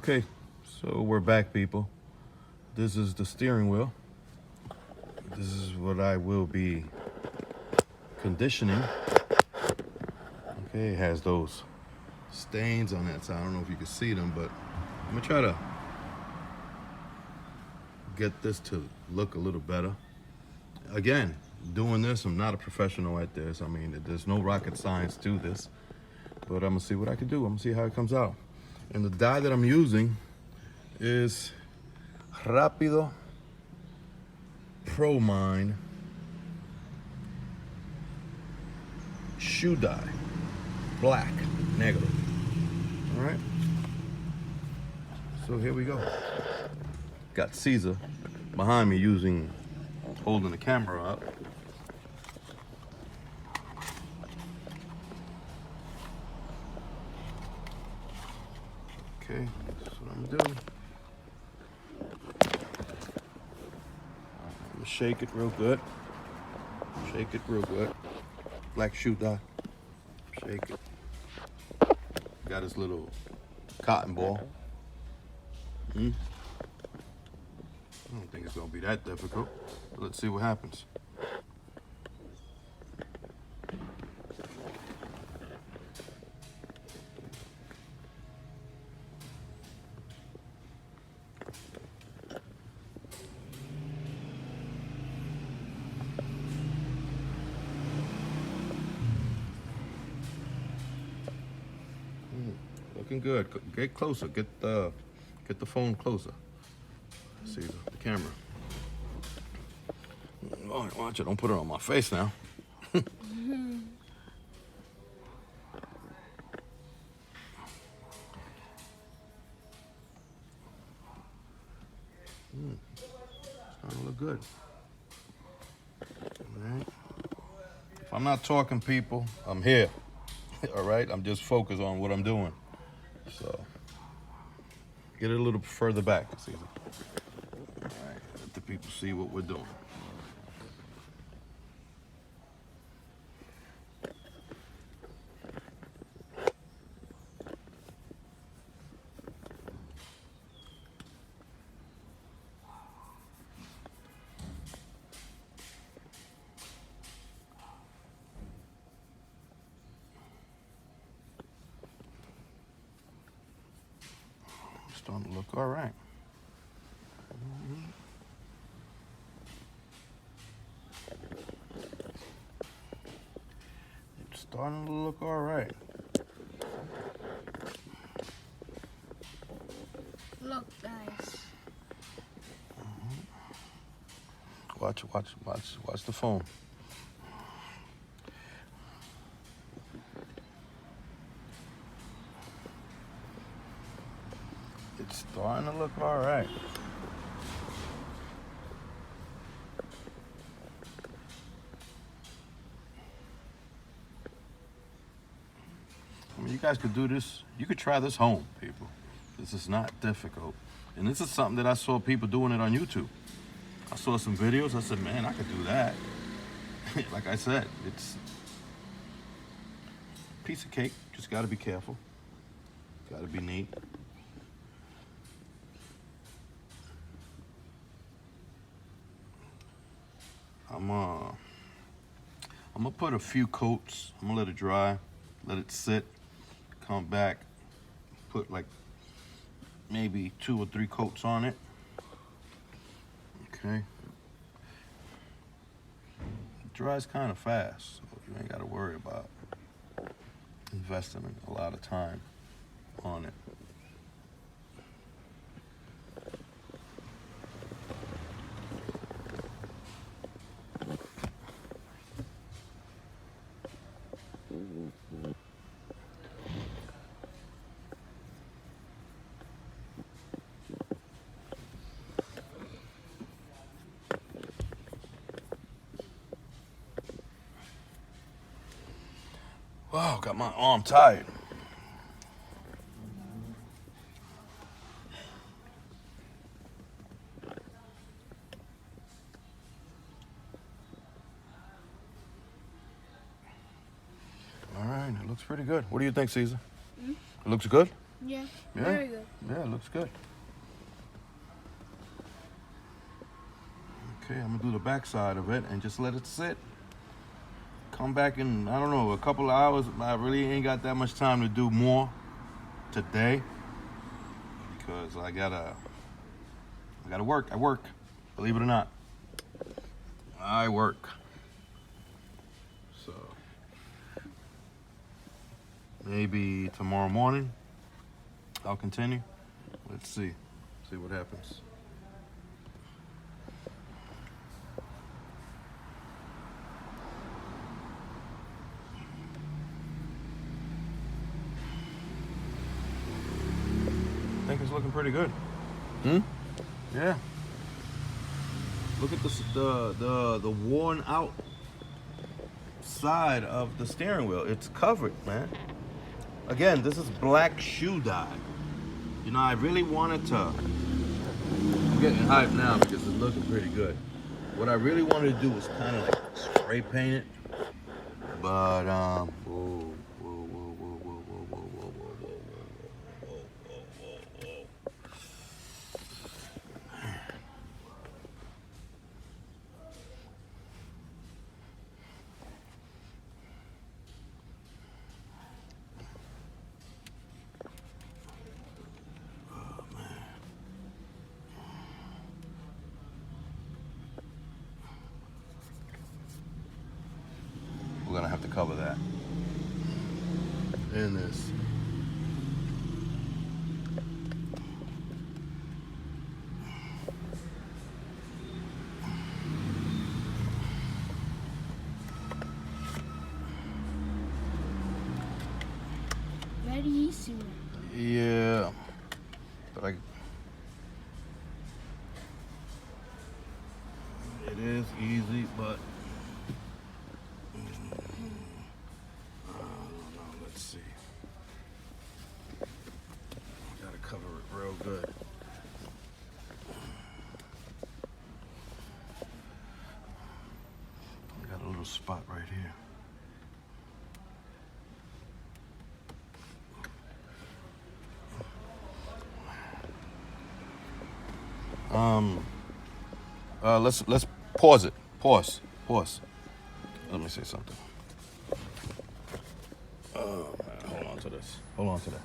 Okay, so we're back, people. This is the steering wheel. This is what I will be conditioning. Okay, it has those stains on that side. I don't know if you can see them, but I'm gonna try to get this to look a little better. Again, doing this, I'm not a professional at this. I mean, there's no rocket science to this, but I'm gonna see what I can do. I'm gonna see how it comes out. And the dye that I'm using is Rápido Pro Mine shoe dye, black, negro. All right. So here we go. Got Caesar behind me holding the camera up. Okay, that's what I'm doing. I'm gonna shake it real good. Shake it real good. Black shoe dye. Shake it. Got his little cotton ball. I don't think it's gonna be that difficult. Let's see what happens. Looking good. Get closer. Get the phone closer. See the camera. Oh, watch it. Don't put it on my face now. Starting to look good. All right. If I'm not talking, people, I'm here. All right. I'm just focused on what I'm doing. So get it a little further back, Caesar. All right. Let the people see what we're doing. Starting to look all right. It's starting to look all right. Look, guys. Watch the phone. It's starting to look all right. I mean, you guys could do this. You could try this home, people. This is not difficult. And this is something that I saw people doing it on YouTube. I saw some videos. I said, man, I could do that. Like I said, it's a piece of cake. Just got to be careful. Got to be neat. I'm gonna put a few coats. I'm gonna let it dry, let it sit, come back, put like maybe 2 or 3 coats on it. Okay. It dries kind of fast, so you ain't gotta worry about investing a lot of time on it. Wow, got my arm tired. All right, it looks pretty good. What do you think, Caesar? It looks good? Yeah. Yeah? Very good. Yeah, it looks good. Okay, I'm gonna do the back side of it and just let it sit. Come back in, I don't know, a couple of hours. I really ain't got that much time to do more today because I gotta work. I work, believe it or not. I work. So maybe tomorrow morning I'll continue. Let's see what happens. I think it's looking pretty good. Yeah. Look at the worn out side of the steering wheel. It's covered, man. Again, this is black shoe dye. You know, I really wanted to. I'm getting hyped now because it's looking pretty good. What I really wanted to do was kind of like spray paint it, but whoa, whoa, whoa, whoa, whoa, whoa, whoa, whoa, whoa, whoa, whoa. We're gonna have to cover that in this. Very easy, man. Yeah, but it is easy, but I don't know. Let's see. Gotta cover it real good. I got a little spot right here. Let's pause it. Pause. Let me say something. Oh man, hold on to this. Hold on to that.